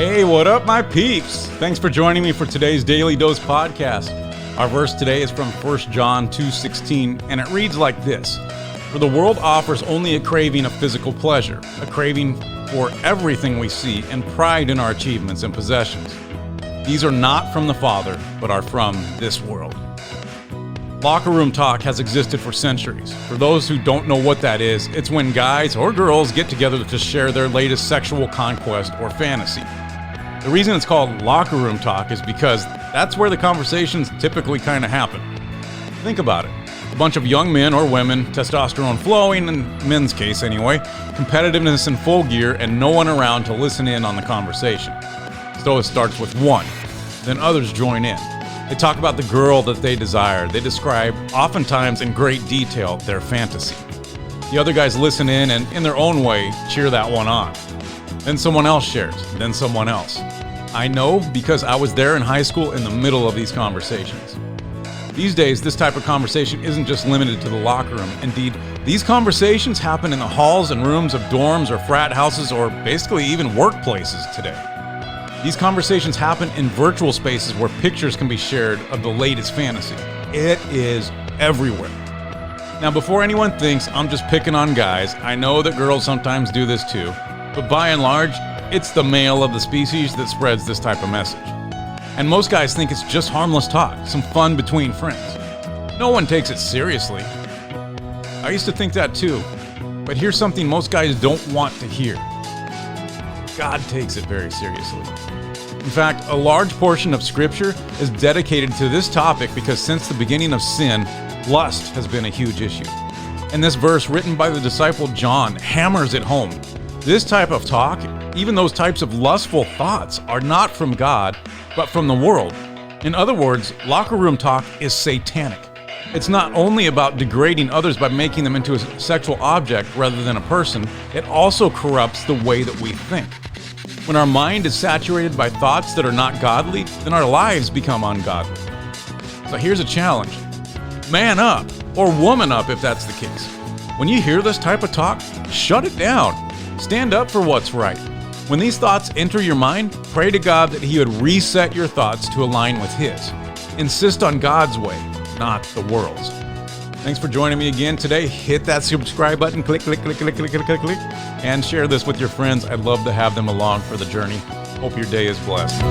Hey, what up, my peeps? Thanks for joining me for today's Daily Dose podcast. Our verse today is from 1 John 2:16, and it reads like this. For the world offers only a craving of physical pleasure, a craving for everything we see, and pride in our achievements and possessions. These are not from the Father, but are from this world. Locker room talk has existed for centuries. For those who don't know what that is, it's when guys or girls get together to share their latest sexual conquest or fantasy. The reason it's called locker room talk is because that's where the conversations typically kind of happen. Think about it. A bunch of young men or women, testosterone flowing, in men's case anyway, competitiveness in full gear, and no one around to listen in on the conversation. So it starts with one, then others join in. They talk about the girl that they desire. They describe, oftentimes in great detail, their fantasy. The other guys listen in and, in their own way, cheer that one on. Then someone else shares, then someone else. I know because I was there in high school in the middle of these conversations. These days, this type of conversation isn't just limited to the locker room. Indeed, these conversations happen in the halls and rooms of dorms or frat houses or basically even workplaces today. These conversations happen in virtual spaces where pictures can be shared of the latest fantasy. It is everywhere. Now, before anyone thinks I'm just picking on guys, I know that girls sometimes do this too, but by and large, it's the male of the species that spreads this type of message. And most guys think it's just harmless talk, some fun between friends. No one takes it seriously. I used to think that too, but here's something most guys don't want to hear. God takes it very seriously. In fact, a large portion of Scripture is dedicated to this topic because since the beginning of sin, lust has been a huge issue. And this verse, written by the disciple John, hammers it home. This type of talk, even those types of lustful thoughts, are not from God, but from the world. In other words, locker room talk is satanic. It's not only about degrading others by making them into a sexual object rather than a person, it also corrupts the way that we think. When our mind is saturated by thoughts that are not godly, then our lives become ungodly. So here's a challenge. Man up, or woman up if that's the case. When you hear this type of talk, shut it down. Stand up for what's right. When these thoughts enter your mind, pray to God that He would reset your thoughts to align with His. Insist on God's way, not the world's. Thanks for joining me again today. Hit that subscribe button, click, and share this with your friends. I'd love to have them along for the journey. Hope your day is blessed.